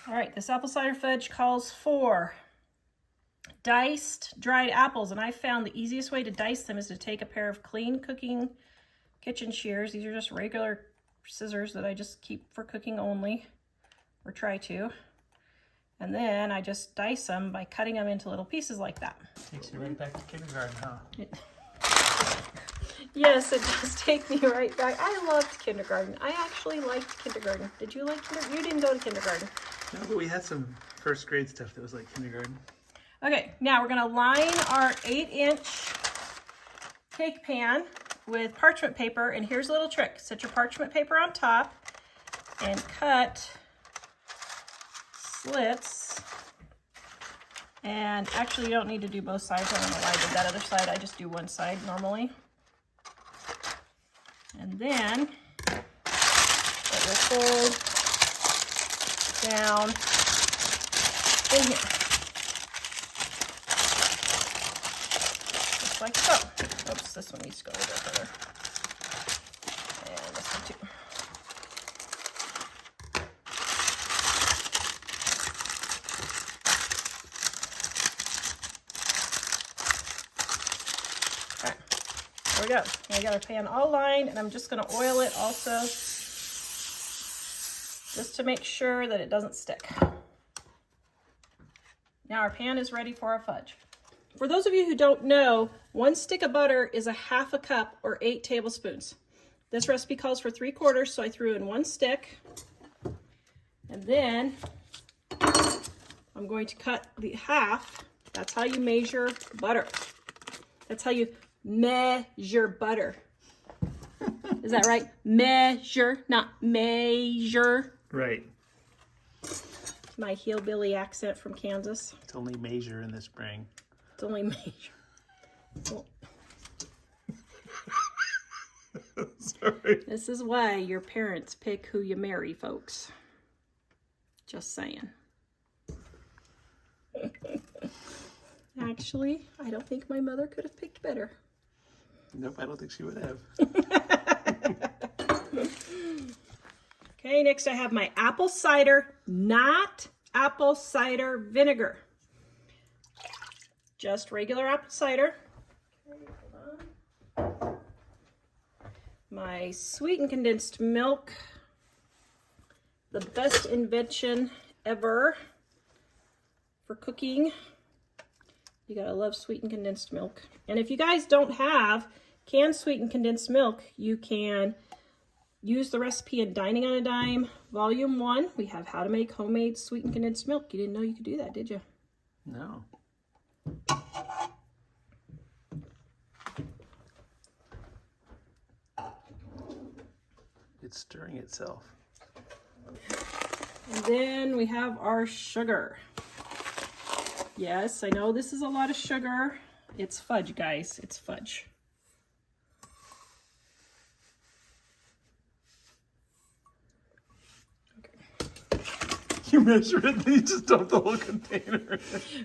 All right, this apple cider fudge calls for diced dried apples, and I found the easiest way to dice them is to take a pair of clean cooking kitchen shears. These are just regular scissors that I just keep for cooking only, or try to. And then I just dice them by cutting them into little pieces like that. Takes you right back to kindergarten, huh? Yes, it does take me right back. I loved kindergarten. I actually liked kindergarten. Did you like kindergarten? You didn't go to kindergarten. No, but we had some first grade stuff that was like kindergarten. Okay, now we're gonna line our 8-inch cake pan with parchment paper, and here's a little trick. Set your parchment paper on top and cut slits. And actually you don't need to do both sides. I don't know why I did that other side. I just do one side normally. And then it will fold down in here. Just like so. Oops, this one needs to go a little bit further. And this one too. Alright, there we go. I got our pan all lined, and I'm just going to oil it also, just to make sure that it doesn't stick. Now our pan is ready for our fudge. For those of you who don't know, 1 stick of butter is a 1/2 cup or 8 tablespoons. This recipe calls for 3/4, so I threw in 1 stick. And then I'm going to cut the half. That's how you measure butter. That's how you measure butter. Is that right? Measure, not measure. Right. My hillbilly accent from Kansas. It's only measure in the spring. It's only measure. Well, sorry. this is why your parents pick who you marry, folks. Just saying. Actually, I don't think my mother could have picked better. Nope, I don't think she would have. Okay, next I have my apple cider, not apple cider vinegar. Just regular apple cider. Okay, hold on. My sweetened condensed milk. The best invention ever for cooking. You gotta love sweetened condensed milk. And if you guys don't have canned sweetened condensed milk, you can use the recipe in Dining on a Dime, Volume 1. We have how to make homemade sweetened condensed milk. You didn't know you could do that, did you? No. It's stirring itself. And then we have our sugar. Yes, I know this is a lot of sugar. It's fudge, guys. It's fudge. You measure it, then you just dump the whole container.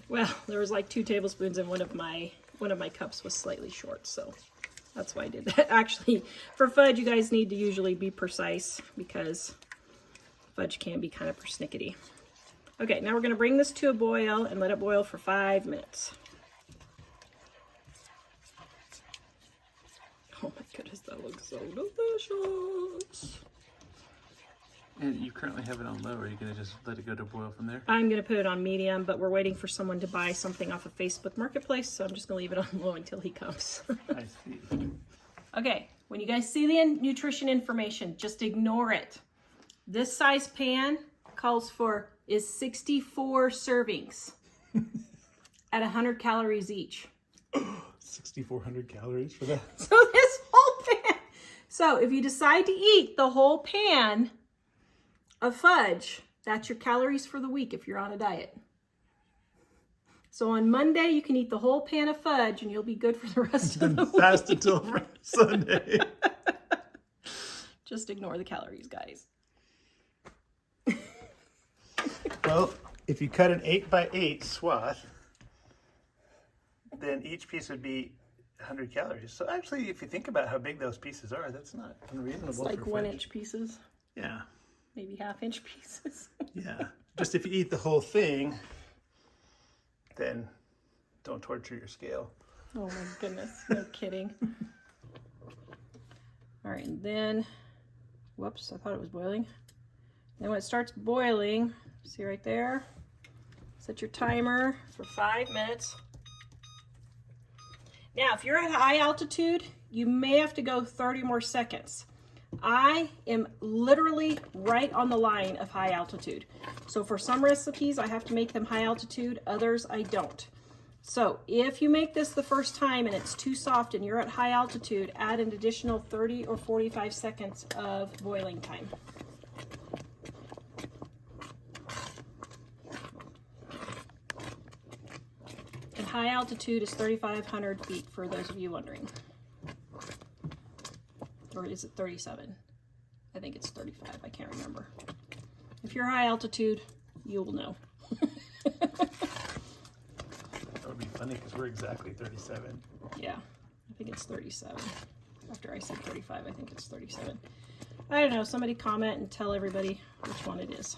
Well, there was like 2 tablespoons, and one of my cups was slightly short, so that's why I did that. Actually, for fudge, you guys need to usually be precise because fudge can be kind of persnickety. Okay, now we're going to bring this to a boil and let it boil for 5 minutes. Oh my goodness, that looks so delicious. And you currently have it on low. Are you going to just let it go to boil from there? I'm going to put it on medium, but we're waiting for someone to buy something off of Facebook Marketplace, so I'm just going to leave it on low until he comes. I see. Okay, when you guys see the nutrition information, just ignore it. This size pan calls for is 64 servings at 100 calories each. 6,400 calories for that? So this whole pan. So if you decide to eat the whole pan of fudge, that's your calories for the week if you're on a diet. So on Monday, you can eat the whole pan of fudge and you'll be good for the rest of the week. Fast until Sunday. Just ignore the calories, guys. Well, if you cut an 8x8 swath, then each piece would be 100 calories. So actually, if you think about how big those pieces are, that's not unreasonable. It's like for 1 fudge. inch pieces, Yeah. maybe 1/2 inch pieces. Yeah. Just if you eat the whole thing, then don't torture your scale. Oh my goodness, no kidding. All right, and then, whoops, I thought it was boiling. Then when it starts boiling, see right there, set your timer for 5 minutes. Now, if you're at high altitude, you may have to go 30 more seconds. I am literally right on the line of high altitude. So for some recipes, I have to make them high altitude, others I don't. So if you make this the first time and it's too soft and you're at high altitude, add an additional 30 or 45 seconds of boiling time. And high altitude is 3,500 feet for those of you wondering. Or is it 37? I think it's 35, I can't remember. If you're high altitude, you'll know. That would be funny because we're exactly 37. Yeah, I think it's 37. After I said 35, I think it's 37. I don't know, somebody comment and tell everybody which one it is.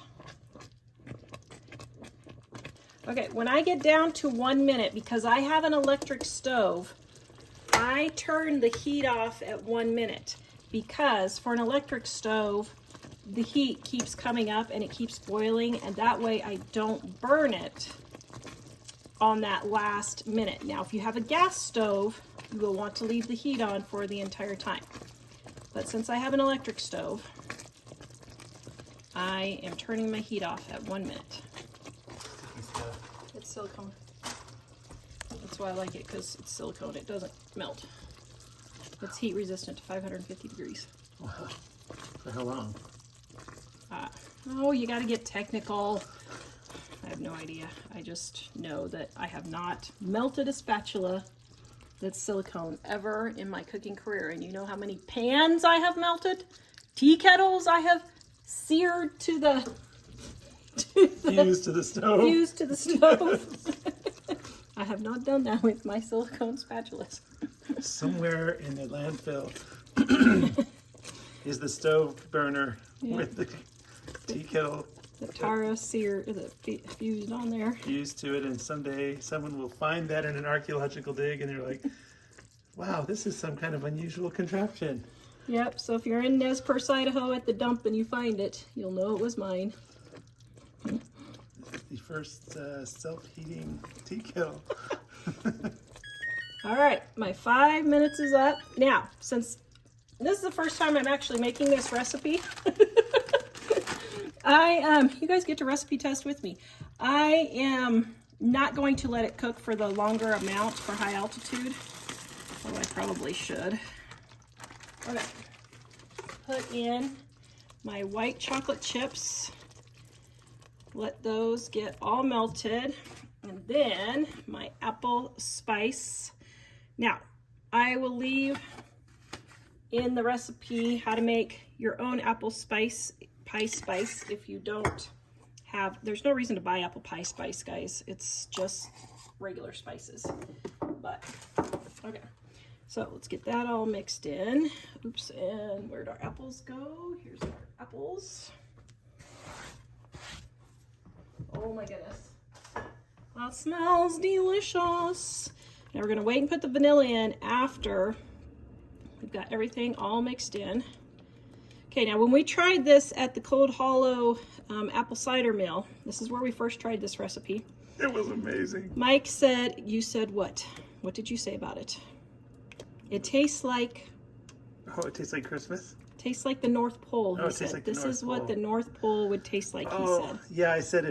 Okay, when I get down to 1 minute, because I have an electric stove, I turn the heat off at 1 minute, because for an electric stove, the heat keeps coming up and it keeps boiling, and that way I don't burn it on that last minute. Now, if you have a gas stove, you will want to leave the heat on for the entire time. But since I have an electric stove, I am turning my heat off at 1 minute. It's silicone. That's why I like it, because it's silicone. It doesn't melt. It's heat resistant to 550 degrees. Wow. For how long? Oh, you got to get technical. I have no idea. I just know that I have not melted a spatula that's silicone ever in my cooking career. And you know how many pans I have melted? Tea kettles I have seared to the... Fused to the stove. Fused to the stove. I have not done that with my silicone spatulas. Somewhere in the landfill is the stove burner with the tea kettle. The Tara sear that fused on there. Fused to it, and someday someone will find that in an archaeological dig, and they're like, wow, this is some kind of unusual contraption. Yep, so if you're in Nez Perce, Idaho at the dump and you find it, you'll know it was mine. This is the first self-heating tea kettle. All right, my 5 minutes is up. Now, since this is the first time I'm actually making this recipe, you guys get to recipe test with me. I am not going to let it cook for the longer amount for high altitude, although I probably should. Okay, put in my white chocolate chips. Let those get all melted. And then my apple spice. Now, I will leave in the recipe how to make your own apple spice, pie spice, if you don't have, there's no reason to buy apple pie spice, guys. It's just regular spices. But, okay. So let's get that all mixed in. Oops, and where'd our apples go? Here's our apples. Oh my goodness. That smells delicious. Now we're gonna wait and put the vanilla in after we've got everything all mixed in. Okay, now when we tried this at the Cold Hollow apple cider mill, this is where we first tried this recipe. It was amazing. Mike said, you said what? What did you say about it? It tastes like... Oh, it tastes like Christmas? Tastes like the North Pole, he said. Like this is what the North Pole would taste like, he said. Yeah, I said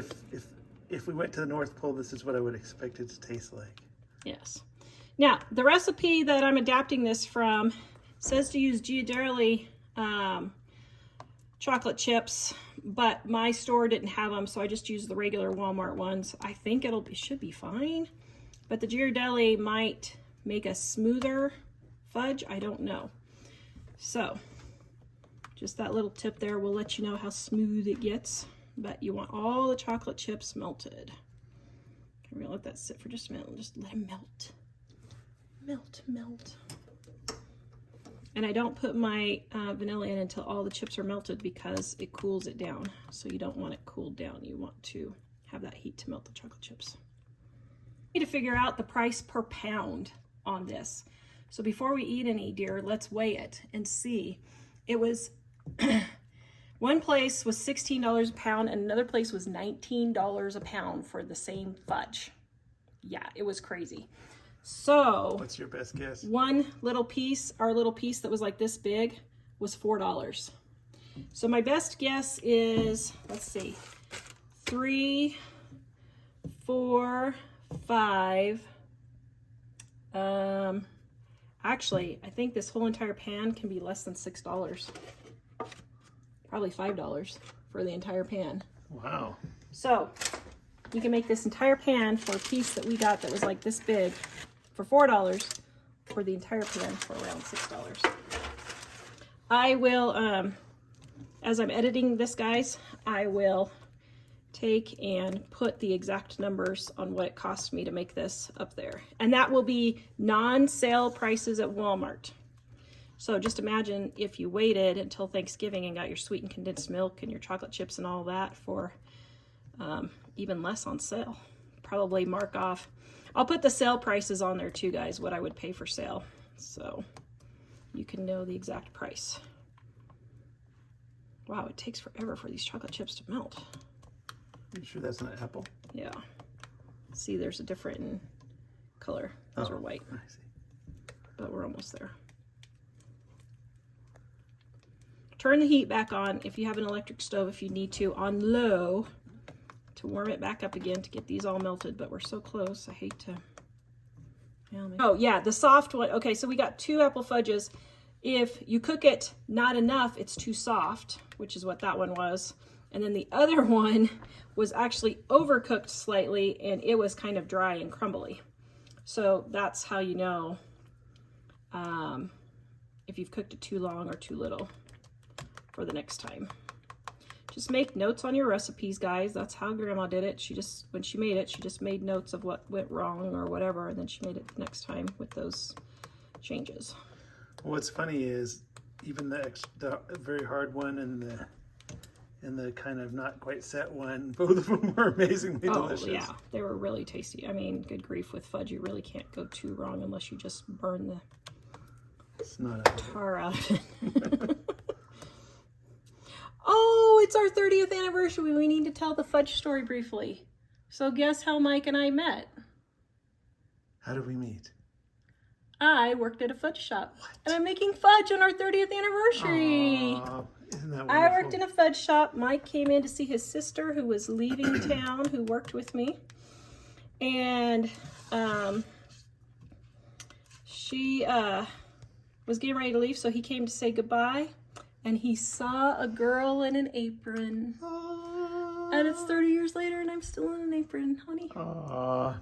if we went to the North Pole, this is what I would expect it to taste like. Yes. Now, the recipe that I'm adapting this from says to use Cider chocolate chips, but my store didn't have them, so I just used the regular Walmart ones. I think should be fine, but the Cider might make a smoother fudge. I don't know. So, just that little tip there will let you know how smooth it gets, but you want all the chocolate chips melted. We're gonna let that sit for just a minute and just let it melt. Melt, melt. And I don't put my vanilla in until all the chips are melted because it cools it down. So you don't want it cooled down. You want to have that heat to melt the chocolate chips. You need to figure out the price per pound on this. So before we eat any, dear, let's weigh it and see. It was, one place was $16 a pound and another place was $19 a pound for the same fudge. Yeah, it was crazy. So what's your best guess? One little piece, our little piece that was like this big, was $4. So my best guess is, let's see, 3, 4, 5. Actually, I think this whole entire pan can be less than $6. Probably $5 for the entire pan. Wow. So you can make this entire pan for a piece that we got that was like this big for $4, for the entire pan for around $6. I will, as I'm editing this, guys, I will take and put the exact numbers on what it cost me to make this up there. And that will be non-sale prices at Walmart. So just imagine if you waited until Thanksgiving and got your sweetened condensed milk and your chocolate chips and all that for even less on sale. Probably mark off. I'll put the sale prices on there too, guys, what I would pay for sale. So you can know the exact price. Wow, it takes forever for these chocolate chips to melt. You sure that's not apple? Yeah. See, there's a different color. Those are white. I see. But we're almost there. Turn the heat back on if you have an electric stove, if you need to, on low to warm it back up again to get these all melted. But we're so close. I hate to. Oh, yeah, the soft one. Okay, so we got 2 apple fudges. If you cook it not enough, it's too soft, which is what that one was. And then the other one was actually overcooked slightly, and it was kind of dry and crumbly. So that's how you know if you've cooked it too long or too little for the next time. Just make notes on your recipes, guys. That's how Grandma did it. She just, when she made it, she just made notes of what went wrong or whatever, and then she made it the next time with those changes. What's funny is even the very hard one and the kind of not quite set one, both of them were amazingly delicious. Yeah, they were really tasty. I mean, good grief, with fudge, you really can't go too wrong unless you just burn the tar out of it. Oh, it's our 30th anniversary. We need to tell the fudge story briefly. So guess how Mike and I met? How did we meet? I worked at a fudge shop. What? And I'm making fudge on our 30th anniversary. Aww, isn't that wonderful? I worked in a fudge shop. Mike came in to see his sister who was leaving town, who worked with me. And she was getting ready to leave, so he came to say goodbye. And he saw a girl in an apron. Aww. And it's 30 years later and I'm still in an apron, honey. Aww.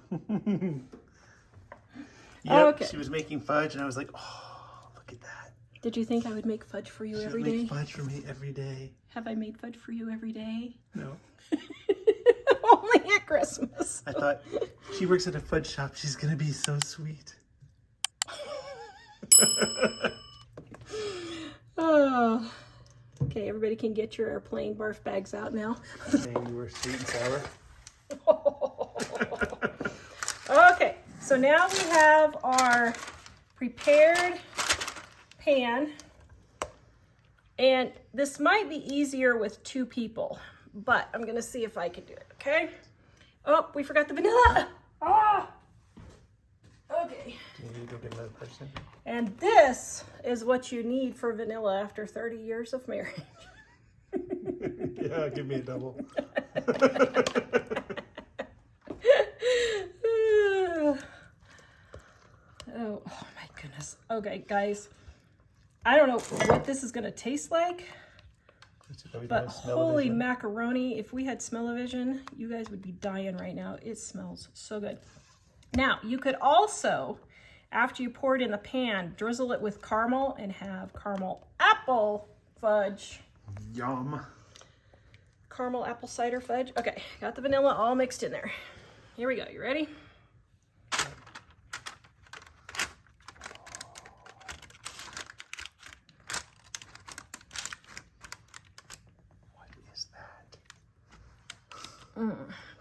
Yep, okay. She was making fudge and I was like, oh, look at that. Did you think I would make fudge for you every day? She would make fudge for me every day. Have I made fudge for you every day? No. Only at Christmas. I thought, she works at a fudge shop. She's going to be so sweet. Oh, okay, everybody can get your airplane barf bags out now. Saying you were sweet and sour. Okay, so now we have our prepared pan. And this might be easier with 2 people, but I'm going to see if I can do it, okay? Oh, we forgot the vanilla. Ah! Okay. Do you need to go get another person? And this is what you need for vanilla after 30 years of marriage. Yeah, give me a double. Oh my goodness. Okay, guys. I don't know what this is going to taste like, but holy macaroni, if we had smell-o-vision, you guys would be dying right now. It smells so good. Now, you could also, after you pour it in the pan, drizzle it with caramel and have caramel apple fudge. Yum. Caramel apple cider fudge. Okay, got the vanilla all mixed in there. Here we go. You ready?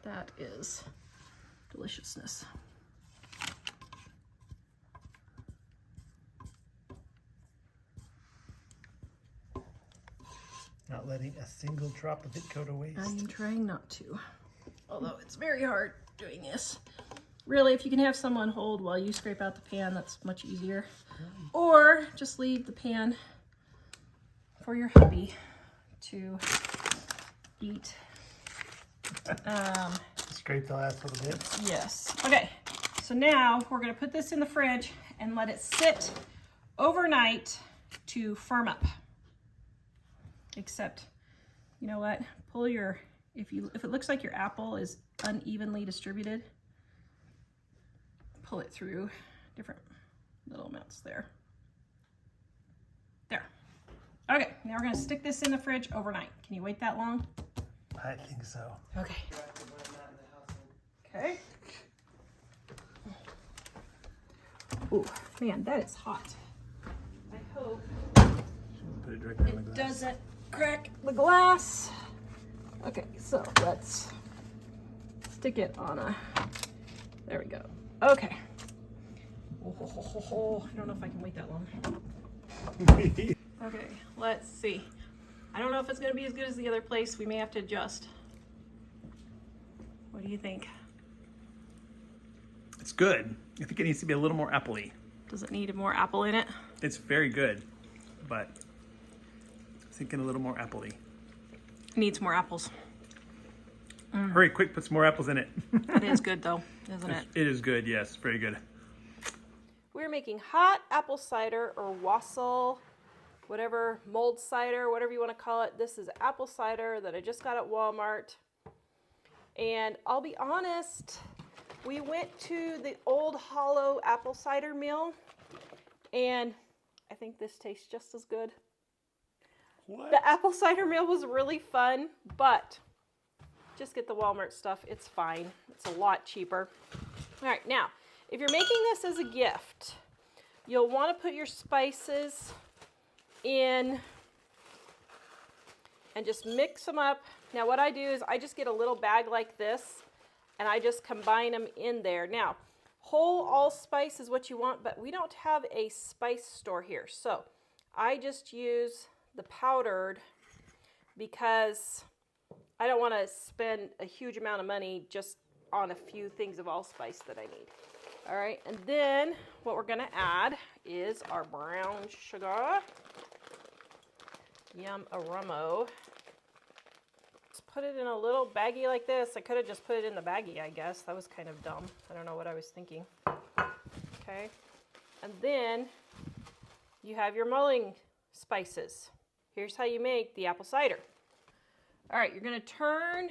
That is deliciousness. Not letting a single drop of it go to waste. I'm trying not to, although it's very hard doing this. Really, if you can have someone hold while you scrape out the pan, that's much easier. Or just leave the pan for your hubby to eat. Scrape the last little bit. Yes. Okay, so now we're gonna put this in the fridge and let it sit overnight to firm up. Except, you know what? Pull your, if it looks like your apple is unevenly distributed, pull it through different little amounts there. There. Okay, now we're gonna stick this in the fridge overnight. Can you wait that long? I think so. Okay. Okay. Oh, man, that is hot. I hope Put it directly on the it glass. doesn't crack the glass. Okay, so let's stick it on a, there we go. Okay. Oh, I don't know if I can wait that long. Okay, let's see. I don't know if it's gonna be as good as the other place. We may have to adjust. What do you think? It's good. I think it needs to be a little more apple-y. Does it need more apple in it? It's very good, but I'm thinking a little more apple-y. It needs more apples. Hurry, quick, put some more apples in it. It is good though, isn't it? It is good, yes, very good. We're making hot apple cider or wassail, whatever, mulled cider, whatever you want to call it. This is apple cider that I just got at Walmart. And I'll be honest, we went to the Old Hollow apple cider mill, and I think this tastes just as good. What? The apple cider mill was really fun, but just get the Walmart stuff. It's fine. It's a lot cheaper. All right, now, if you're making this as a gift, you'll want to put your spices in and just mix them up. Now, what I do is I just get a little bag like this, and I just combine them in there. Now, whole allspice is what you want, but we don't have a spice store here. So I just use the powdered because I don't want to spend a huge amount of money just on a few things of allspice that I need. All right, and then what we're gonna add is our brown sugar. Yum aromo. Let's put it in a little baggie like this. I could have just put it in the baggie, I guess. That was kind of dumb. I don't know what I was thinking. Okay, and then you have your mulling spices. Here's how you make the apple cider. All right, you're gonna turn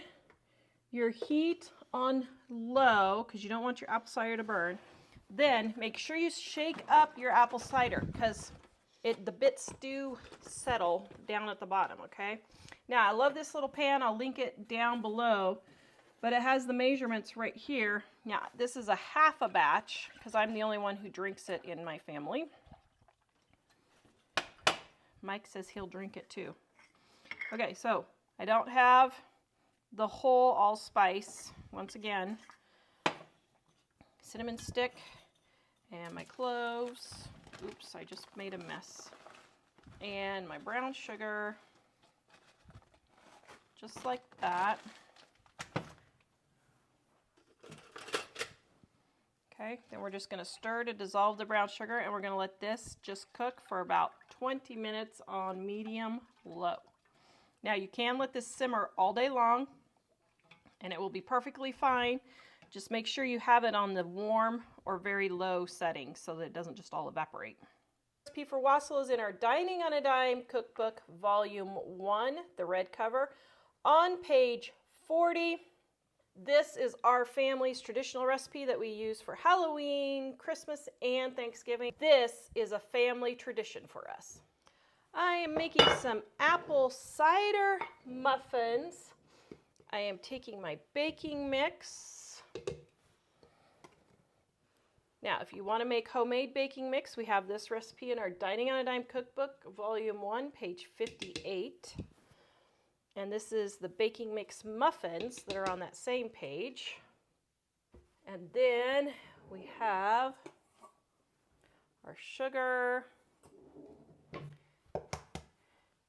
your heat on low because you don't want your apple cider to burn. Then make sure you shake up your apple cider because the bits do settle down at the bottom, okay? Now, I love this little pan. I'll link it down below, but it has the measurements right here. Now, this is a half a batch because I'm the only one who drinks it in my family. Mike says he'll drink it too. Okay, so I don't have the whole allspice. Once again, cinnamon stick and my cloves. Oops, I just made a mess. And my brown sugar, just like that. Okay, then we're just gonna stir to dissolve the brown sugar, and we're gonna let this just cook for about 20 minutes on medium low. Now you can let this simmer all day long and it will be perfectly fine. Just make sure you have it on the warm or very low setting so that it doesn't just all evaporate. Recipe for wassail is in our Dining on a Dime cookbook, volume 1, the red cover, on page 40. This is our family's traditional recipe that we use for Halloween, Christmas, and Thanksgiving. This is a family tradition for us. I am making some apple cider muffins. I am taking my baking mix. Now, if you want to make homemade baking mix, we have this recipe in our Dining on a Dime cookbook, volume 1, page 58. And this is the baking mix muffins that are on that same page. And then we have our sugar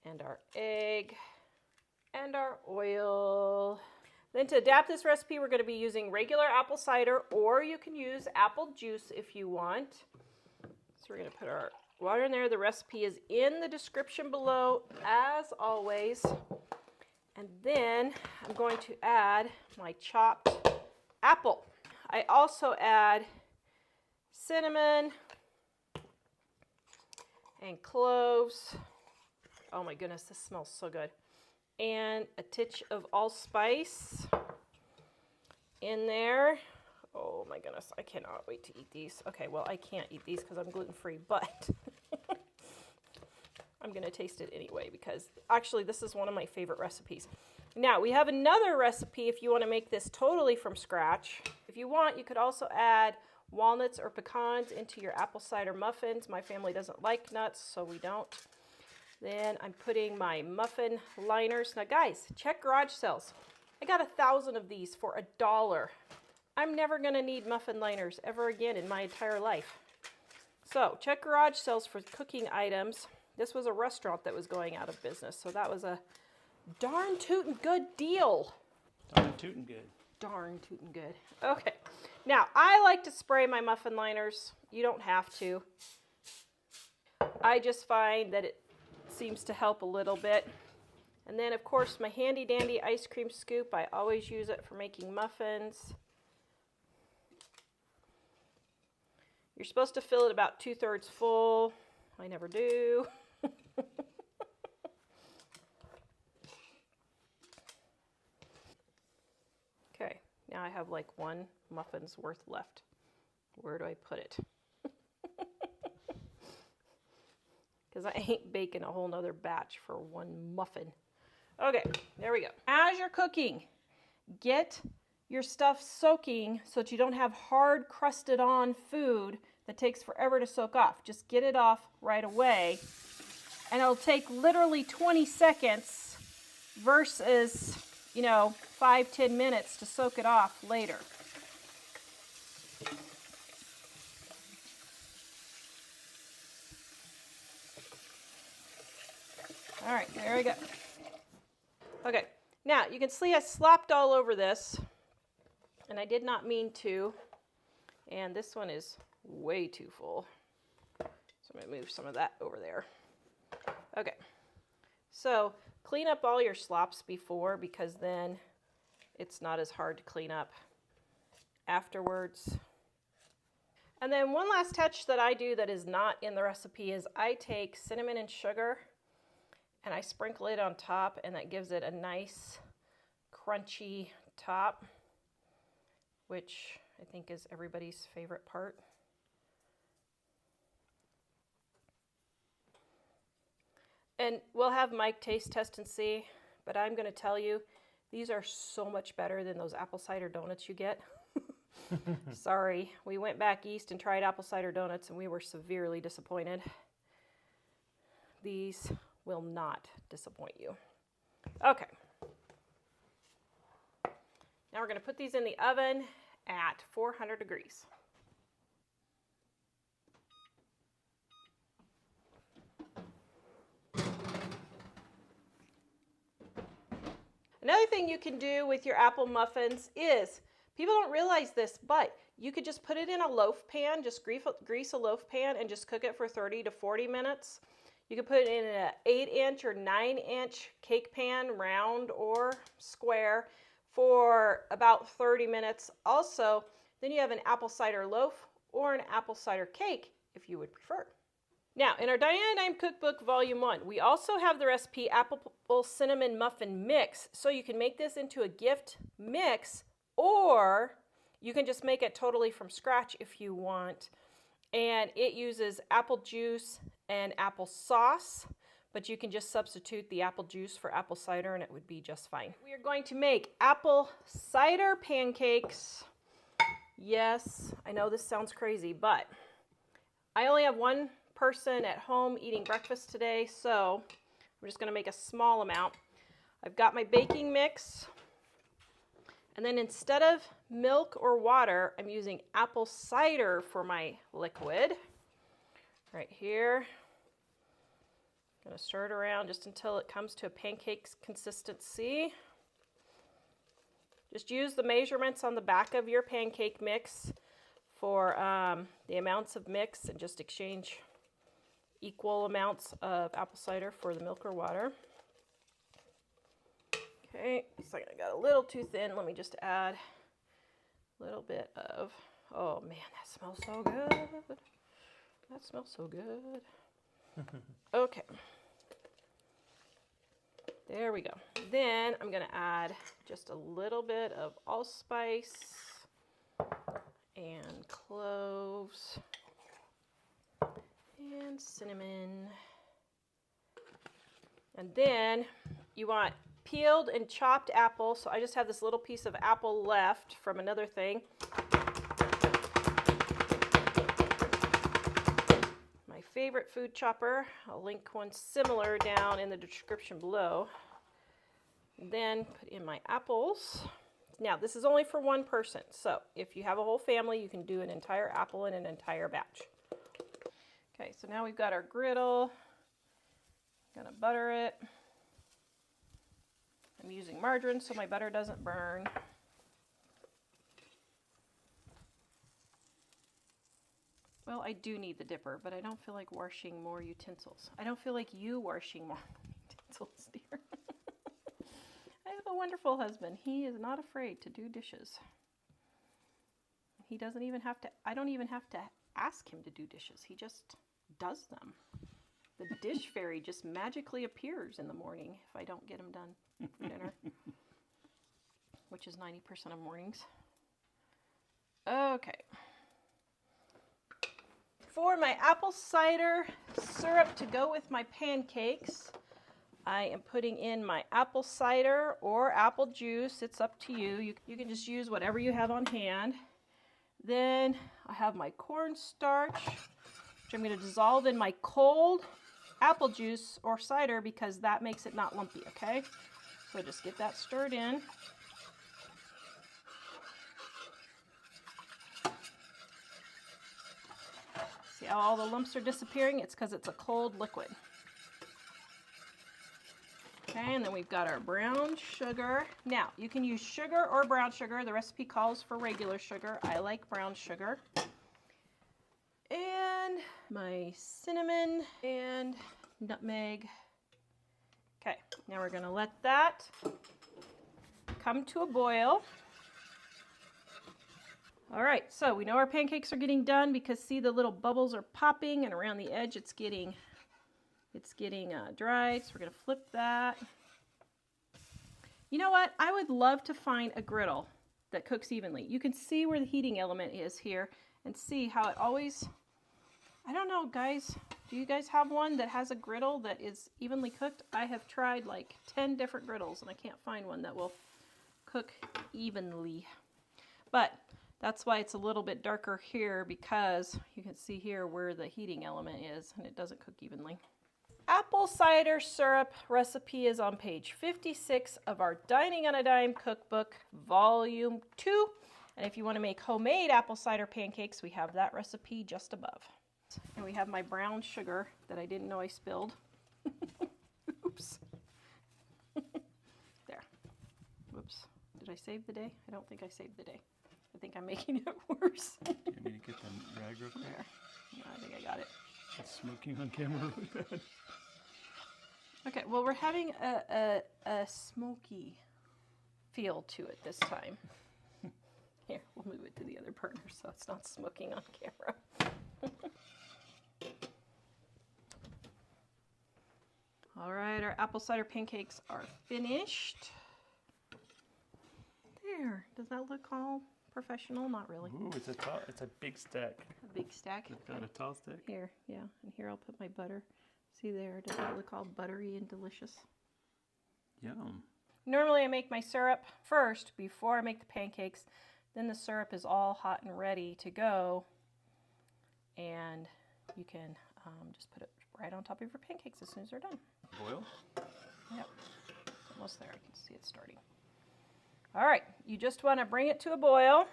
and our egg and our oil. Then to adapt this recipe, we're going to be using regular apple cider, or you can use apple juice if you want. So we're going to put our water in there. The recipe is in the description below, as always. And then I'm going to add my chopped apple. I also add cinnamon and cloves. Oh my goodness, this smells so good. And a titch of allspice in there. Oh my goodness, I cannot wait to eat these. Okay, well, I can't eat these because I'm gluten-free, but I'm going to taste it anyway because actually this is one of my favorite recipes. Now, we have another recipe if you want to make this totally from scratch. If you want, you could also add walnuts or pecans into your apple cider muffins. My family doesn't like nuts, so we don't. Then I'm putting my muffin liners. Now, guys, check garage sales. I got 1,000 of these for $1. I'm never going to need muffin liners ever again in my entire life. So, check garage sales for cooking items. This was a restaurant that was going out of business, so that was a darn tootin' good deal. Darn tootin' good. Darn tootin' good. Okay. Now, I like to spray my muffin liners. You don't have to. I just find that it seems to help a little bit. And then, of course, my handy dandy ice cream scoop. I always use it for making muffins. You're supposed to fill it about 2/3 full. I never do. Okay, now I have like one muffin's worth left. Where do I put it? Because I ain't baking a whole nother batch for one muffin. Okay, there we go. As you're cooking, get your stuff soaking so that you don't have hard crusted on food that takes forever to soak off. Just get it off right away. And it'll take literally 20 seconds versus, 5-10 minutes to soak it off later. All right, there we go. Okay, now you can see I slopped all over this, and I did not mean to, and this one is way too full. So I'm going to move some of that over there. Okay, so clean up all your slops before, because then it's not as hard to clean up afterwards. And then one last touch that I do that is not in the recipe is I take cinnamon and sugar and I sprinkle it on top, and that gives it a nice crunchy top, which I think is everybody's favorite part. And we'll have Mike taste test and see, but I'm going to tell you, these are so much better than those apple cider donuts you get. Sorry, we went back east and tried apple cider donuts and we were severely disappointed. These will not disappoint you. Okay. Now we're going to put these in the oven at 400 degrees. Another thing you can do with your apple muffins is, people don't realize this, but you could just put it in a loaf pan, just grease a loaf pan and just cook it for 30 to 40 minutes. You could put it in an 8-inch or 9-inch cake pan, round or square, for about 30 minutes. Also, then you have an apple cider loaf or an apple cider cake if you would prefer. Now, in our Diane Dime Cookbook Volume 1, we also have the recipe Apple Cinnamon Muffin Mix. So you can make this into a gift mix, or you can just make it totally from scratch if you want. And it uses apple juice and apple sauce, but you can just substitute the apple juice for apple cider and it would be just fine. We are going to make apple cider pancakes. Yes, I know this sounds crazy, but I only have one person at home eating breakfast today, so I'm just going to make a small amount. I've got my baking mix. And then instead of milk or water, I'm using apple cider for my liquid. Right here. I'm going to stir it around just until it comes to a pancake consistency. Just use the measurements on the back of your pancake mix for the amounts of mix, and just exchange equal amounts of apple cider for the milk or water. Okay, looks like I got a little too thin. Let me just add a little bit of, oh man, that smells so good. That smells so good. Okay. There we go. Then I'm going to add just a little bit of allspice and cloves and cinnamon. And then you want peeled and chopped apple. So I just have this little piece of apple left from another thing. My favorite food chopper. I'll link one similar down in the description below. Then put in my apples. Now this is only for one person, so if you have a whole family, you can do an entire apple in an entire batch. Okay, so now we've got our griddle. I'm gonna butter it. I'm using margarine so my butter doesn't burn. Well, I do need the dipper, but I don't feel like washing more utensils. I don't feel like you washing more utensils, dear. I have a wonderful husband. He is not afraid to do dishes. He doesn't even have to, I don't even have to ask him to do dishes. He just does them. The dish fairy just magically appears in the morning if I don't get him done for dinner, which is 90% of mornings. Okay. For my apple cider syrup to go with my pancakes, I am putting in my apple cider or apple juice. It's up to you. You can just use whatever you have on hand. Then I have my cornstarch, which I'm going to dissolve in my cold apple juice or cider because that makes it not lumpy, okay? So just get that stirred in. See how all the lumps are disappearing? It's because it's a cold liquid. Okay, and then we've got our brown sugar. Now, you can use sugar or brown sugar. The recipe calls for regular sugar. I like brown sugar. And my cinnamon and nutmeg. Okay, now we're going to let that come to a boil. All right, so we know our pancakes are getting done because see the little bubbles are popping and around the edge it's getting dried. So we're going to flip that. You know what? I would love to find a griddle that cooks evenly. You can see where the heating element is here and see how it always, I don't know, guys. Do you guys have one that has a griddle that is evenly cooked? I have tried like 10 different griddles and I can't find one that will cook evenly. But that's why it's a little bit darker here because you can see here where the heating element is and it doesn't cook evenly. Apple cider syrup recipe is on page 56 of our Dining on a Dime cookbook, volume 2. And if you want to make homemade apple cider pancakes, we have that recipe just above. And we have my brown sugar that I didn't know I spilled. Oops. There. Whoops. Did I save the day? I don't think I saved the day. I think I'm making it worse. You want me to get the rag real quick? There. No, I think I got it. It's smoking on camera really bad. Okay, well, we're having a smoky feel to it this time. Here, we'll move it to the other burner so it's not smoking on camera. All right, our apple cider pancakes are finished. There, does that look all professional? Not really. Ooh, it's a big stack. A big stack. You've got a tall stack? Here, yeah, and here I'll put my butter. See there, does that look all buttery and delicious? Yum. Normally I make my syrup first before I make the pancakes. Then the syrup is all hot and ready to go. And you can just put it right on top of your pancakes as soon as they're done. Boil? Yep. So almost there. I can see it starting. All right, you just want to bring it to a boil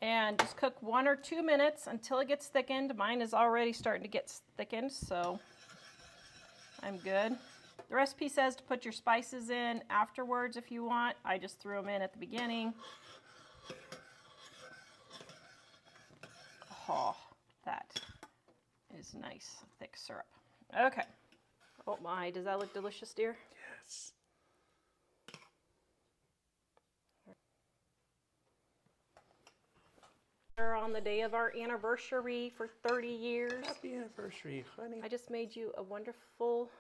and just cook 1 or 2 minutes until it gets thickened. Mine is already starting to get thickened, so I'm good. The recipe says to put your spices in afterwards if you want. I just threw them in at the beginning. Oh, that is nice, thick syrup. Okay. Oh my, does that look delicious, dear? Yes. On the day of our anniversary for 30 years. Happy anniversary, honey. I just made you a wonderful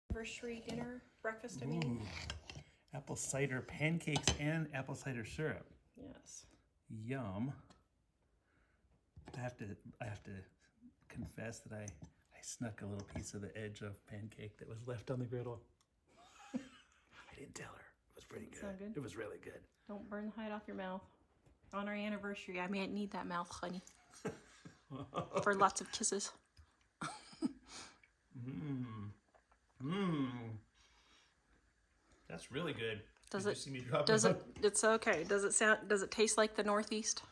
anniversary dinner, breakfast, I mean. Ooh. Apple cider pancakes and apple cider syrup. Yes. Yum. I have to confess that I snuck a little piece of the edge of pancake that was left on the griddle. I didn't tell her. It was pretty good. Sound good? It was really good. Don't burn the hide off your mouth. On our anniversary, I might need that mouth, honey. For lots of kisses. That's really good. Does Did it? you see me drop Does it? it? It's okay. Does it sound? Does it taste like the Northeast?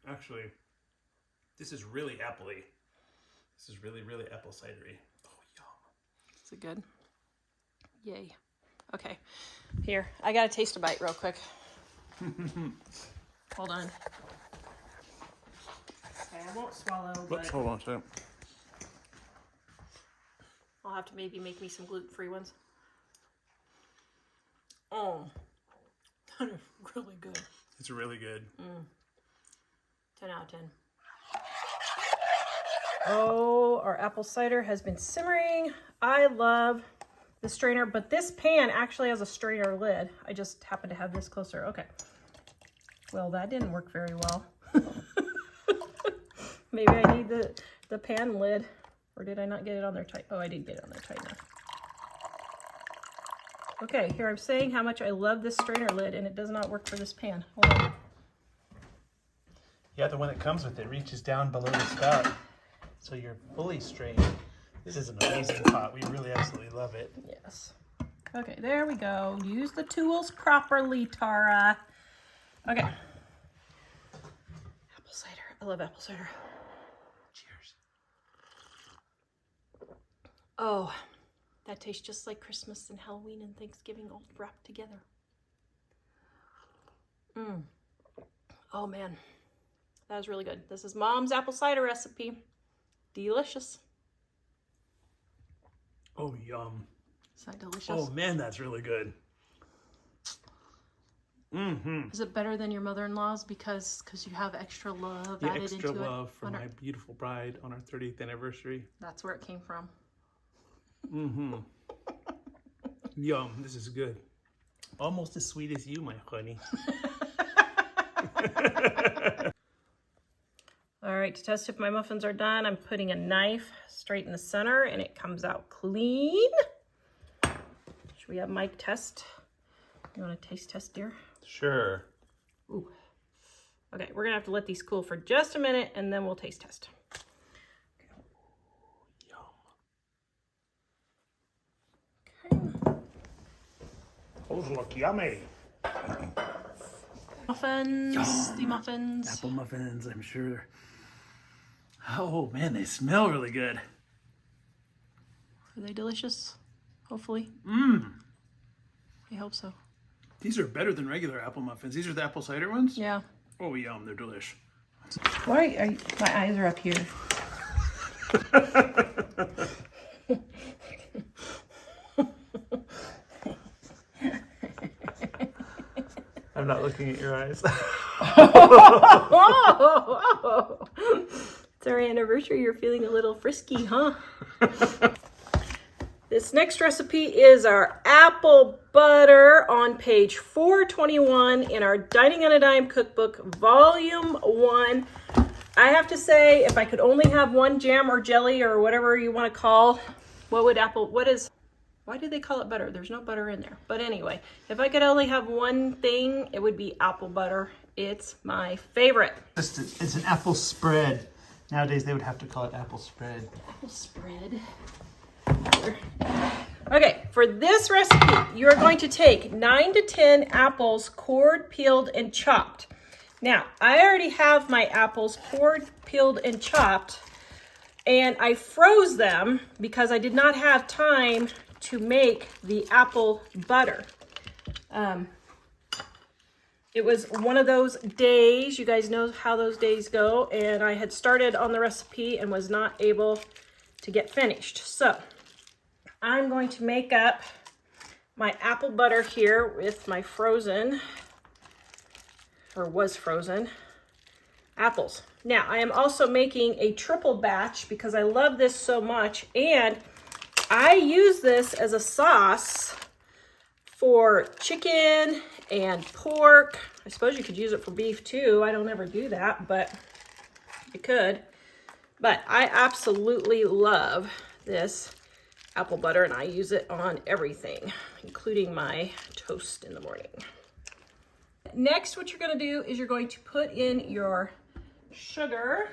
Actually, this is really appley. This is really, really apple cidery. Oh, yum. Is it good? Yay. Okay. Here, I gotta taste a bite real quick. Hold on. Okay, I won't swallow, but Let's hold on a second. I'll have to maybe make me some gluten-free ones. Oh, that is really good. It's really good. 10 out of 10. Oh, our apple cider has been simmering. I love the strainer, but this pan actually has a strainer lid. I just happen to have this closer. Okay. Well, that didn't work very well. Maybe I need the pan lid, or did I not get it on there tight? Oh, I did get it on there tight enough. Okay, here I'm saying how much I love this strainer lid, and it does not work for this pan. Hold on. Yeah, the one that comes with it reaches down below the spout, so you're fully strained. This is an amazing pot. We really absolutely love it. Yes. Okay, there we go. Use the tools properly, Tara. Okay. Apple cider. I love apple cider. Cheers. Oh, that tastes just like Christmas and Halloween and Thanksgiving all wrapped together. Oh, man. That was really good. This is Mom's apple cider recipe. Delicious. Oh, yum. Is that delicious? Oh, man, that's really good. Is it better than your mother-in-law's because you have extra love The added extra into love it? for my beautiful bride on our 30th anniversary. That's where it came from. Yum, this is good. Almost as sweet as you, my honey. All right, to test if my muffins are done, I'm putting a knife straight in the center and it comes out clean. Should we have Mike test? You want to taste test, dear? Sure. Ooh. Okay, we're gonna have to let these cool for just a minute and then we'll taste test. Yum. Those look yummy. Muffins, Yum. the muffins. Apple muffins, I'm sure. Oh man, they smell really good. Are they delicious? Hopefully. I hope so. These are better than regular apple muffins. These are the apple cider ones? Yeah. Oh yum, they're delish. Why are you, my eyes are up here. I'm not looking at your eyes. It's our anniversary. You're feeling a little frisky, huh? This next recipe is our apple butter on page 421 in our Dining on a Dime cookbook, volume 1. I have to say, if I could only have one jam or jelly or whatever you want to call, why do they call it butter? There's no butter in there. But anyway, if I could only have one thing, it would be apple butter. It's my favorite. It's an apple spread. Nowadays they would have to call it apple spread. Apple spread. together. Okay, for this recipe, you're going to take 9 to 10 apples cored, peeled, and chopped. Now, I already have my apples cored, peeled, and chopped, and I froze them because I did not have time to make the apple butter. It was one of those days, you guys know how those days go, and I had started on the recipe and was not able to get finished. So I'm going to make up my apple butter here with my frozen, or was frozen, apples. Now I am also making a triple batch because I love this so much, and I use this as a sauce for chicken and pork. I suppose you could use it for beef too. I don't ever do that, but you could. But I absolutely love this apple butter, and I use it on everything, including my toast in the morning. Next, what you're going to do is you're going to put in your sugar.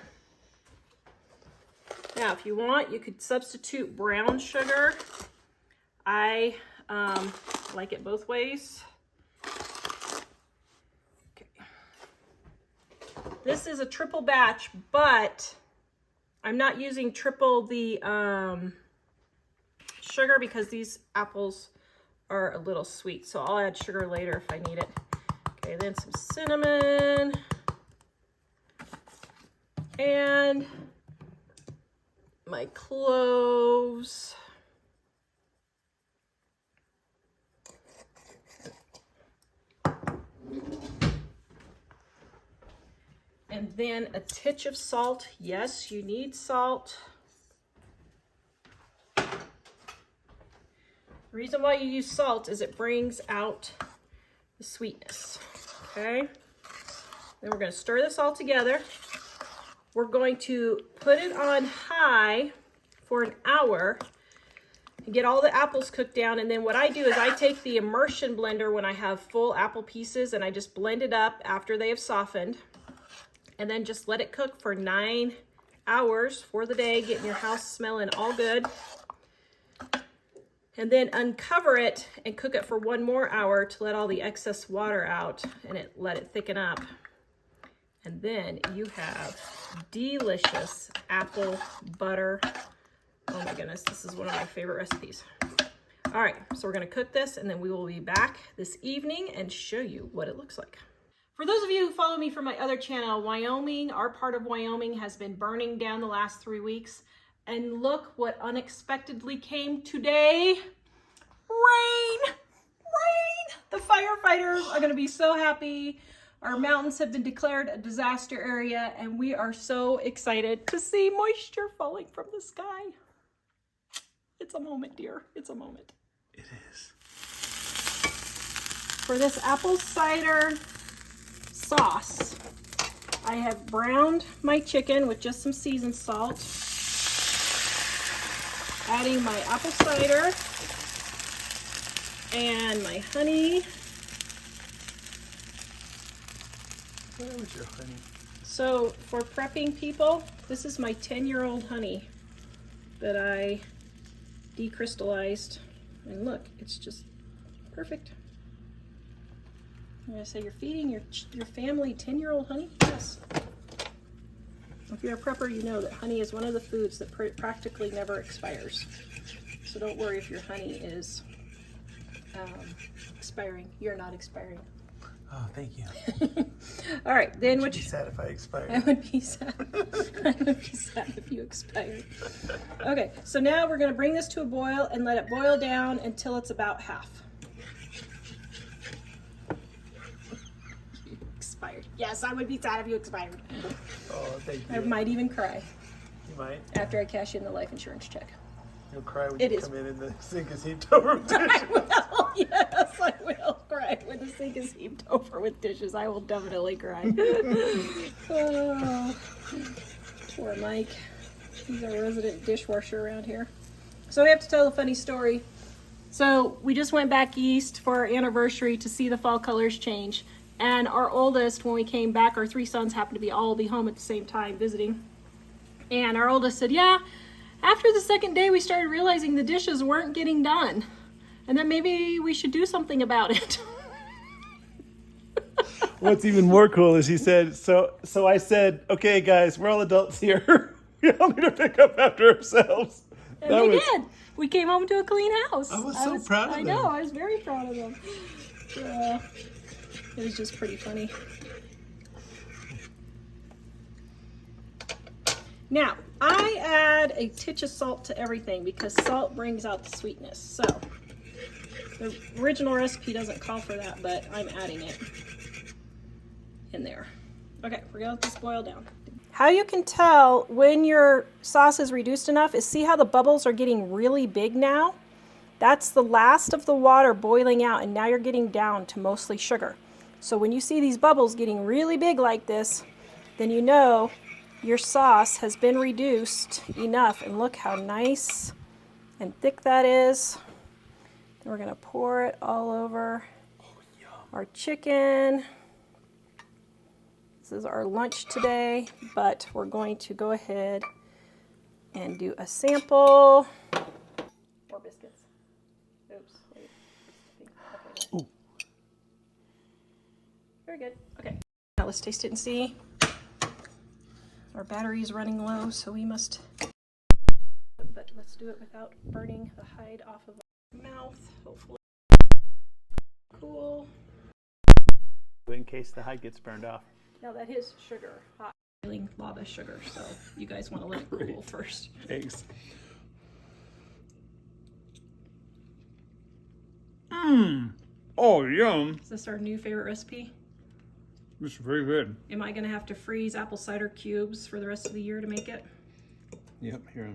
Now, if you want, you could substitute brown sugar. I like it both ways. Okay. This is a triple batch, but I'm not using triple the sugar because these apples are a little sweet. So I'll add sugar later if I need it. Okay, then some cinnamon. And my cloves. And then a titch of salt. Yes, you need salt. The reason why you use salt is it brings out the sweetness. Okay? Then we're going to stir this all together. We're going to put it on high for an hour and get all the apples cooked down. And then what I do is I take the immersion blender when I have full apple pieces and I just blend it up after they have softened. And then just let it cook for 9 hours for the day, getting your house smelling all good. And then uncover it and cook it for 1 more hour to let all the excess water out and let it thicken up. And then you have delicious apple butter. Oh my goodness, this is one of my favorite recipes. All right, so we're gonna cook this and then we will be back this evening and show you what it looks like. For those of you who follow me from my other channel, Wyoming, our part of Wyoming has been burning down the last 3 weeks. And look what unexpectedly came today. Rain! Rain! The firefighters are gonna be so happy. Our mountains have been declared a disaster area, and we are so excited to see moisture falling from the sky. It's a moment, dear. It's a moment. It is. For this apple cider sauce, I have browned my chicken with just some seasoned salt. Adding my apple cider and my honey. Where was your honey? So for prepping people, this is my 10-year-old honey that I decrystallized. And look, it's just perfect. I'm gonna say you're feeding your family 10-year-old honey? Yes. If you're a prepper, you know that honey is one of the foods that practically never expires. So don't worry if your honey is expiring. You're not expiring. Oh, thank you. All right, then Would you be sad if I expired? I would be sad. I would be sad if you expired. Okay, so now we're gonna bring this to a boil and let it boil down until it's about half. Expired. Yes, I would be sad if you expired. Oh, thank you. I might even cry You might. after I cash in the life insurance check. You'll cry when It you is. come in and the sink is heaped over with dishes. I will, yes, I will cry when the sink is heaped over with dishes. I will definitely cry. Oh, poor Mike. He's our resident dishwasher around here. So we have to tell a funny story. So we just went back east for our anniversary to see the fall colors change. And our oldest, when we came back, our 3 sons happened to be all home at the same time visiting. And our oldest said, yeah, After the second day, we started realizing the dishes weren't getting done. And then maybe we should do something about it. What's even more cool is he said, so I said, okay, guys, we're all adults here. We all need to pick up after ourselves. And they did. We came home to a clean house. I was so proud of them. I know, I was very proud of them. Yeah, it was just pretty funny. Now, I add a titch of salt to everything because salt brings out the sweetness. So, the original recipe doesn't call for that, but I'm adding it in there. Okay, we're gonna let this boil down. How you can tell when your sauce is reduced enough is see how the bubbles are getting really big now? That's the last of the water boiling out, and now you're getting down to mostly sugar. So when you see these bubbles getting really big like this, then you know your sauce has been reduced enough. And look how nice and thick that is. Then we're gonna pour it all over our chicken. This is our lunch today, but we're going to go ahead and do a sample. More biscuits. Oops. Wait. Okay. Very good. Okay. Now let's taste it and see. Our battery is running low, so we must, but let's do it without burning the hide off of our mouth, hopefully. Cool. In case the hide gets burned off. Now that is sugar, hot boiling lava sugar, so you guys want to let it cool first. Thanks. Oh, yum. Is this our new favorite recipe? It's very good. Am I going to have to freeze apple cider cubes for the rest of the year to make it? Yep, here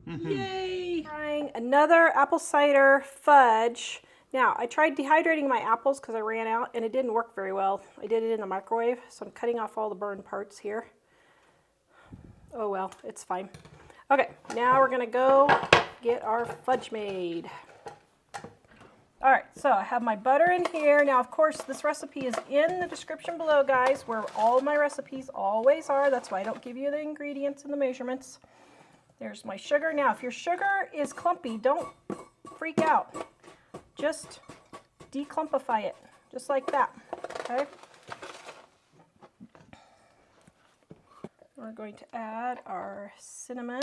Yay! Trying another apple cider fudge. Now, I tried dehydrating my apples because I ran out and it didn't work very well. I did it in the microwave, so I'm cutting off all the burned parts here. Oh well, it's fine. Okay, now we're gonna go get our fudge made. All right, so I have my butter in here. Now, of course, this recipe is in the description below, guys, where all my recipes always are. That's why I don't give you the ingredients and the measurements. There's my sugar. Now, if your sugar is clumpy, don't freak out. Just declumpify it, just like that, okay? We're going to add our cinnamon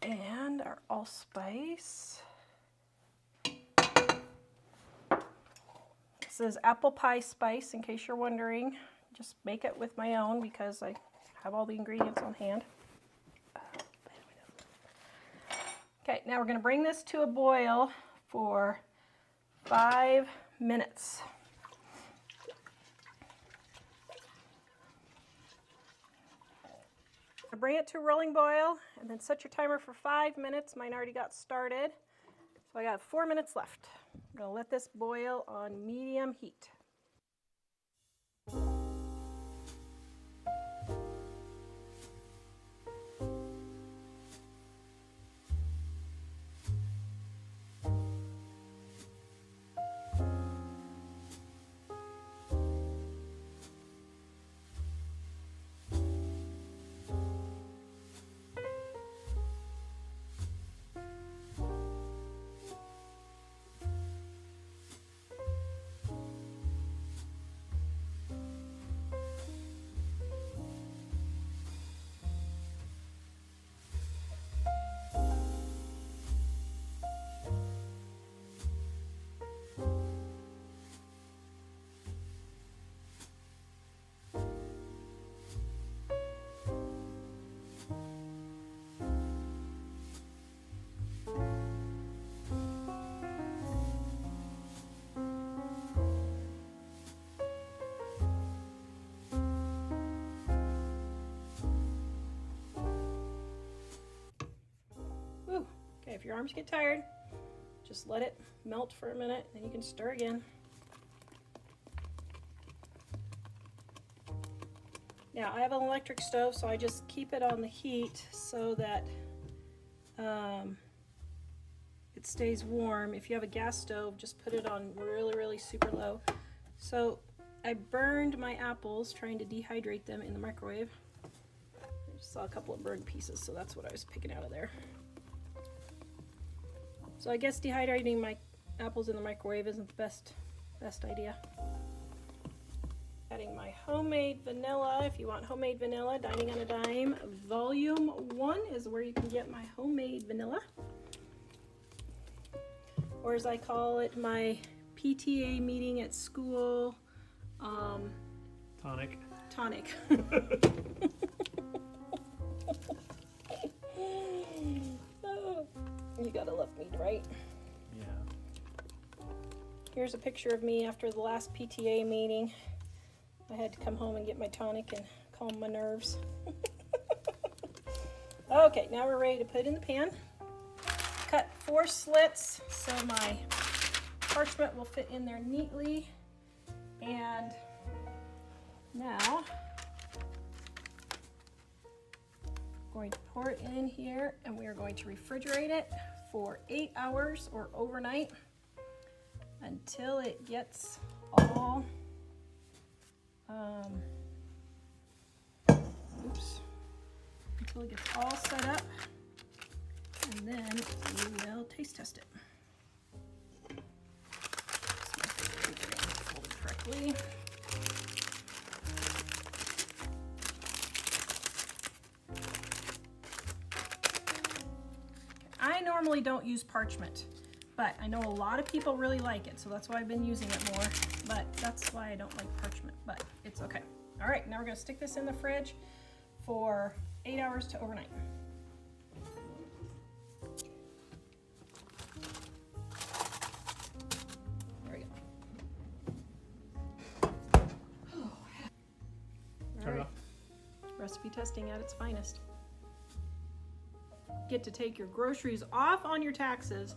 and our allspice. This is apple pie spice, in case you're wondering. Just make it with my own because I have all the ingredients on hand. Okay, now we're going to bring this to a boil for 5 minutes. Bring it to a rolling boil and then set your timer for 5 minutes. Mine already got started. So I got 4 minutes left. I'm going to let this boil on medium heat. Okay, if your arms get tired, just let it melt for a minute, then you can stir again. Now, I have an electric stove, so I just keep it on the heat so that it stays warm. If you have a gas stove, just put it on really, really super low. So I burned my apples trying to dehydrate them in the microwave. I just saw a couple of burned pieces, so that's what I was picking out of there. So I guess dehydrating my apples in the microwave isn't the best idea. Adding my homemade vanilla. If you want homemade vanilla, Dining on a Dime Volume 1 is where you can get my homemade vanilla. Or as I call it, my PTA meeting at school. Tonic. Tonic. Oh, you gotta love mead, right? Yeah. Here's a picture of me after the last PTA meeting. I had to come home and get my tonic and calm my nerves. Okay, now we're ready to put it in the pan. Cut 4 slits so my parchment will fit in there neatly. And now I'm going to pour it in here, and we are going to refrigerate it for 8 hours or overnight until it gets all until it gets all set up, and then we will taste test it. Fold it correctly. I normally don't use parchment, but I know a lot of people really like it, so that's why I've been using it more, but that's why I don't like parchment, but it's okay. All right, now we're gonna stick this in the fridge for 8 hours to overnight. There we go. All right, recipe testing at its finest. Get to take your groceries off on your taxes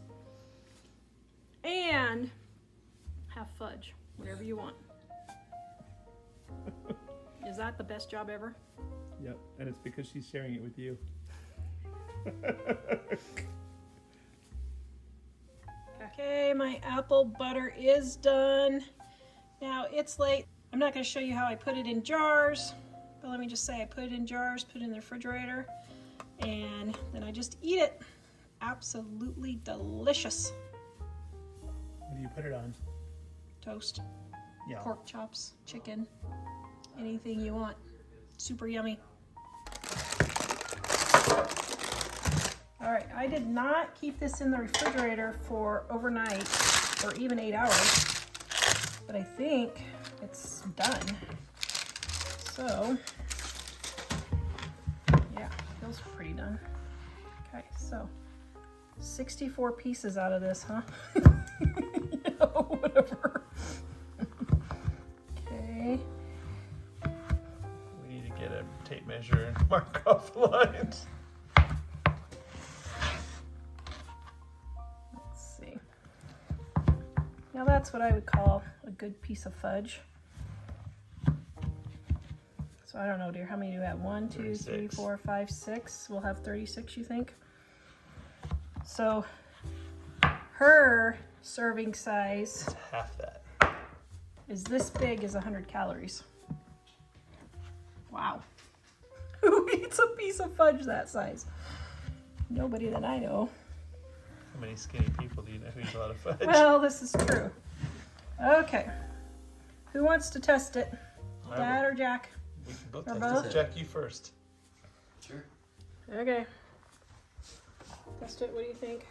and have fudge whenever you want. Is that the best job ever? Yep, and it's because she's sharing it with you. Okay, my apple butter is done. Now it's late. I'm not going to show you how I put it in jars, but let me just say I put it in jars, put it in the refrigerator, and then I just eat it. Absolutely delicious. What do you put it on? Toast, Yeah. pork chops, chicken, anything you want. Super yummy. All right, I did not keep this in the refrigerator for overnight or even 8 hours, but I think it's done. So, yeah, feels pretty done. Okay, so 64 pieces out of this, huh? You know, whatever. Okay. We need to get a tape measure and mark off the lines. Let's see. Now that's what I would call a good piece of fudge. So I don't know, dear, how many do you have? 1, 2, 3, 36. 4, 5, 6. We'll have 36, you think? So her serving size It's half that. is this big as 100 calories. Wow. Who eats a piece of fudge that size? Nobody that I know. How many skinny people do you know who eat a lot of fudge? Well, this is true. Okay. Who wants to test it? I Dad or Jack? We can both Or test both? it. Jack, you first. Sure. Okay. Test it. What do you think?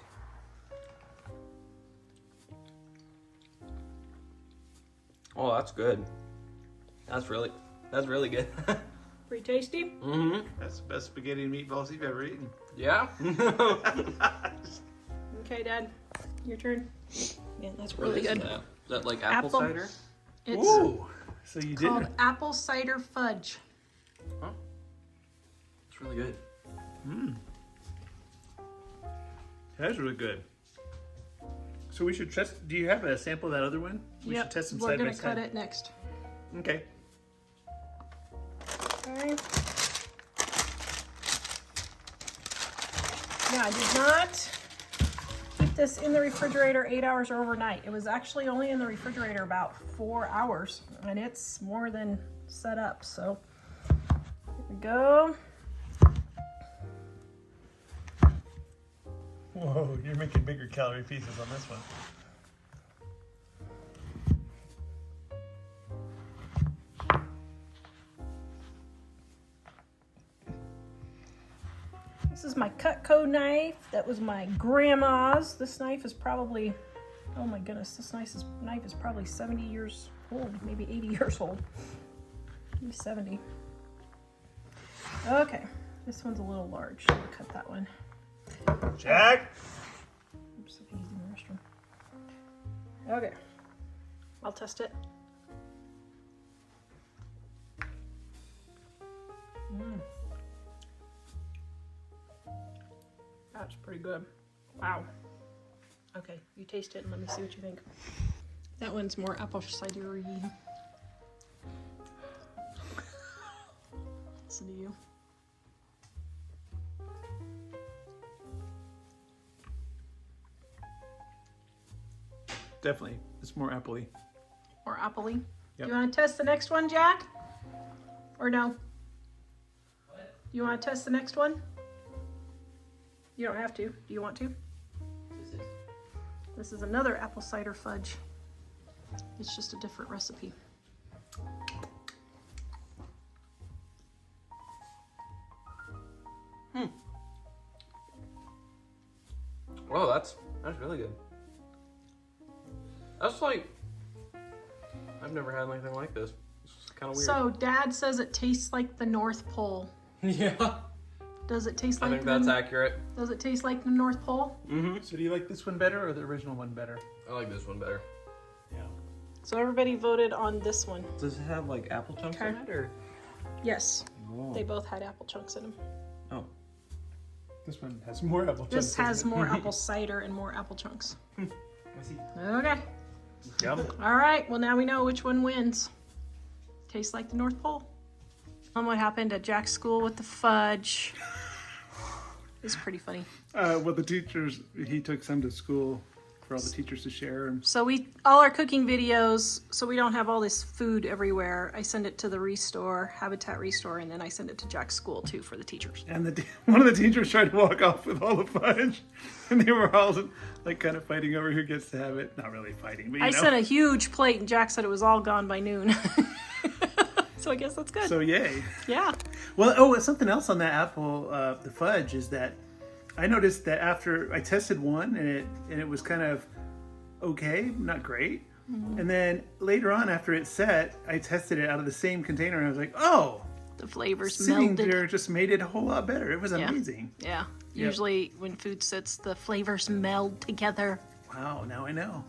Oh, that's good. That's really good. Pretty tasty? Mm-hmm. That's the best spaghetti and meatballs you've ever eaten. Yeah. Okay, Dad. Your turn. Yeah, that's What really is good. that? Is that like apple Apple. cider? It's Ooh, so you called didn't. apple cider fudge. It's really good. That's really good. So we should test. Do you have a sample of that other one? We should test them We're side by gonna side. cut it next. Okay. Okay. Now I did not keep keep this in the refrigerator 8 hours or overnight. It was actually only in the refrigerator about 4 hours, and it's more than set up. So here we go. Whoa, you're making bigger calorie pieces on this one. This is my Cutco knife. That was my grandma's. This knife is probably, oh my goodness, this knife is probably 70 years old, maybe 80 years old. Maybe 70. Okay, this one's a little large, so I'll cut that one. Jack! Oops, I can use it in the restroom. Okay, I'll test it. That's pretty good. Wow. Okay, you taste it and let me see what you think. That one's more apple cider-y. Listen to you. Definitely. It's more apple-y. More apple-y. Yep. You want to test the next one, Jack? Or no? What? You want to test the next one? You don't have to. Do you want to? This is another apple cider fudge. It's just a different recipe. Oh, that's really good. That's like, I've never had anything like this. It's kind of weird. So Dad says it tastes like the North Pole. Yeah. Does it taste like? I think that's accurate. Does it taste like the North Pole? Mm-hmm. So do you like this one better or the original one better? I like this one better. Yeah. So everybody voted on this one. Does it have like apple chunks Okay. in it, or? Yes, Oh. they both had apple chunks in them. Oh. This one has more apple chunks. This has doesn't it? more apple cider and more apple chunks. I see. Okay. Yum. All right. Well, now we know which one wins. Tastes like the North Pole. What happened at Jack's school with the fudge? It's pretty funny. Well, the teachers, he took some to school for all the teachers to share. And So all our cooking videos, so we don't have all this food everywhere. I send it to the Restore, Habitat Restore, and then I send it to Jack's school too for the teachers. And one of the teachers tried to walk off with all the fudge, and they were all like kind of fighting over who gets to have it. Not really fighting, but you I know. sent a huge plate, and Jack said it was all gone by noon. So I guess that's good. So yay. Yeah. Well, something else on that apple, the fudge, is that I noticed that after I tested one and it was kind of okay, not great. Mm-hmm. And then later on, after it set, I tested it out of the same container and I was like, oh, The flavors sitting melded. there just made it a whole lot better. It was Yeah. amazing. Yeah. Yep. Usually when food sits, the flavors meld together. Wow, now I know.